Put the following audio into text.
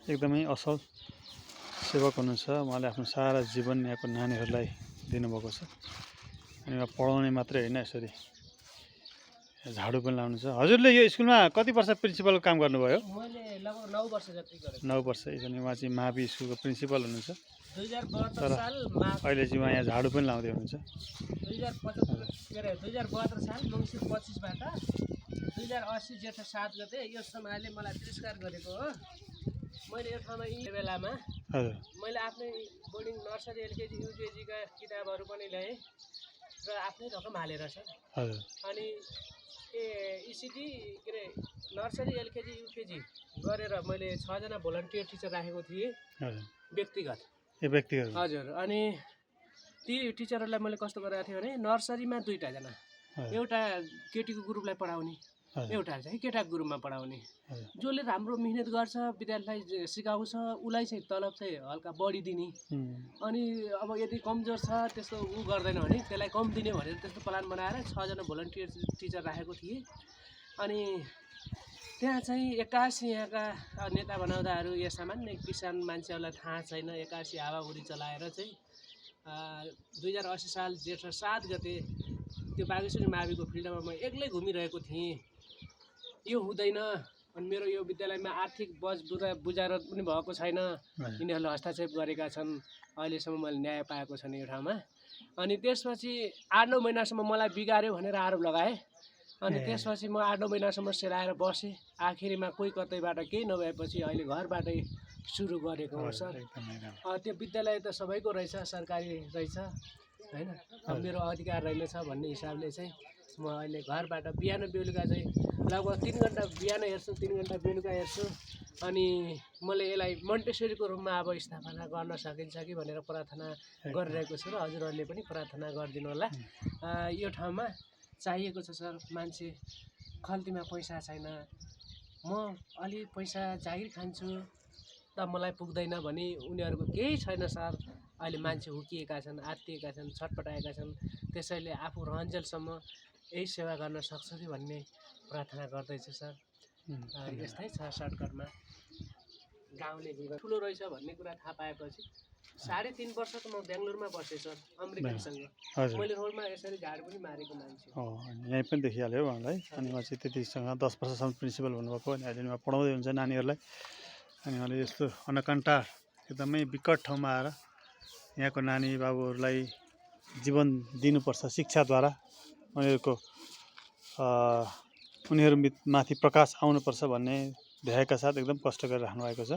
एकदमै असल सेवक हुनुहुन्छ। उहाँले आफ्नो सारा जीवन यहाँको नानीहरूलाई दिनुभएको छ। अनि उहाँ पढाउने मात्रै होइन, यसरी झाडु पनि लाउनुहुन्छ। हजुरले यो स्कुलमा कति वर्ष प्रिन्सिपलको काम गर्नुभयो? मैले लगभग 9 वर्ष जति गरेको। 9 वर्ष। अनि उहाँ चाहिँ मावि स्कुलको प्रिन्सिपल हुनुहुन्छ। 2072 साल माघ अहिले चाहिँ उहाँ यहाँ झाडु पनि लाउँदै हुनुहुन्छ। 2072 साल मङ्सिर 25 बाट 2080 जेठ 7 गते यो समाजले मलाई तिरस्कार गरेको हो। मैले यो ठाउँमा यी बेलामा मैले आफ्नै बोर्डिङ नर्सरी एलकेजी युकेजीका किताबहरू पनि ल्याएँ र आफ्नै रकम हालेर सर। अनि इसिडी के अरे नर्सरी एलकेजी युकेजी गरेर मैले 6 जना भोलन्टियर टिचर राखेको थिएँ व्यक्तिगत। हजुर। अनि ती टिचरहरूलाई मैले कस्तो गरेको थिएँ भने नर्सरीमा 2टा जना, एउटा केटीको ग्रुपलाई पढाउने, एउटा चाहिँ केटाको ग्रुपमा पढाउने। जसले राम्रो मिहिनेत गर्छ, विद्यार्थीलाई सिकाउँछ, उसलाई चाहिँ तलब चाहिँ हल्का बढी दिने। अनि अब यदि कमजोर छ त्यस्तो ऊ गर्दैन भने त्यसलाई कम दिने भनेर त्यस्तो प्लान बनाएर 6 जना भोलन्टियर टिचर राखेको थिएँ। अनि त्यहाँ चाहिँ 81 यहाँका नेता बनाउँदाहरू या सामान्य किसान मान्छेहरूलाई थाहा छैन, 81 हावाहुरी चलाएर चाहिँ 2080 साल जेठ 7 गते त्यो बागेश्वरी माविको फिल्डमा म एक्लै घुमिरहेको थिएँ। यो हुँदैन। अनि मेरो यो विद्यालयमा आर्थिक बुझारत पनि भएको छैन, यिनीहरूले हस्तक्षेप गरेका छन्। अहिलेसम्म मैले न्याय पाएको छैन यो ठाउँमा। अनि त्यसपछि 8-9 महिनासम्म मलाई बिगार्यो भनेर आरोप लगाए। अनि त्यसपछि म 8-9 महिनासम्म सेलाएर बसेँ। आखिरीमा कोही कतैबाट केही नभएपछि अहिले घरबाटै सुरु गरेको हो सर। त्यो विद्यालय त सबैको रहेछ, सरकारी रहेछ होइन। अब मेरो अधिकार रहेनछ भन्ने हिसाबले चाहिँ म अहिले घरबाट बिहान बेलुका चाहिँ लगभग 3 घन्टा बिहान हेर्छु, 3 घन्टा बेलुका हेर्छु। अनि मैले यसलाई मोन्टेसरीको रूपमा अब स्थापना गर्न सकिन्छ कि भनेर प्रार्थना गरिरहेको छु र हजुरहरूले पनि प्रार्थना गरिदिनु होला। यो ठाउँमा चाहिएको छ सर मान्छे, खल्तीमा पैसा छैन। म अलि पैसा जागिर खान्छु त मलाई पुग्दैन भने उनीहरूको केही छैन सर। अहिले मान्छे हुकिएका छन्, आत्तिएका छन्, छटपटाएका छन्। त्यसैले आफू रहन्जेलसम्म यही सेवा गर्न सक्छु कि भन्ने प्रार्थना गर्दैछु सर। यस्तै छ सर्टकटमा गाउँले जीवन ठुलो रहेछ भन्ने कुरा थाहा पाएपछि 3.5 वर्ष त म बेङ्गलोरमा बसेँ सर, अमेरिकनसँग। मैले रोडमा यसरी झाडु पनि मारेको मान्छे। यहीँ पनि देखिहाल्यो उहाँलाई। अनि उहाँ चाहिँ त्यतिसँग 10 वर्षसम्म प्रिन्सिपल हुनुभएको। अनि अहिले उहाँ पढाउँदै हुन्छ नानीहरूलाई। अनि उहाँले यस्तो अनकन्टा एकदमै विकट ठाउँमा आएर यहाँको नानी बाबुहरूलाई जीवन दिनुपर्छ शिक्षाद्वारा, उनीहरू माथि प्रकाश आउनुपर्छ भन्ने ध्येयका साथ एकदम कष्ट गरिराख्नु भएको छ।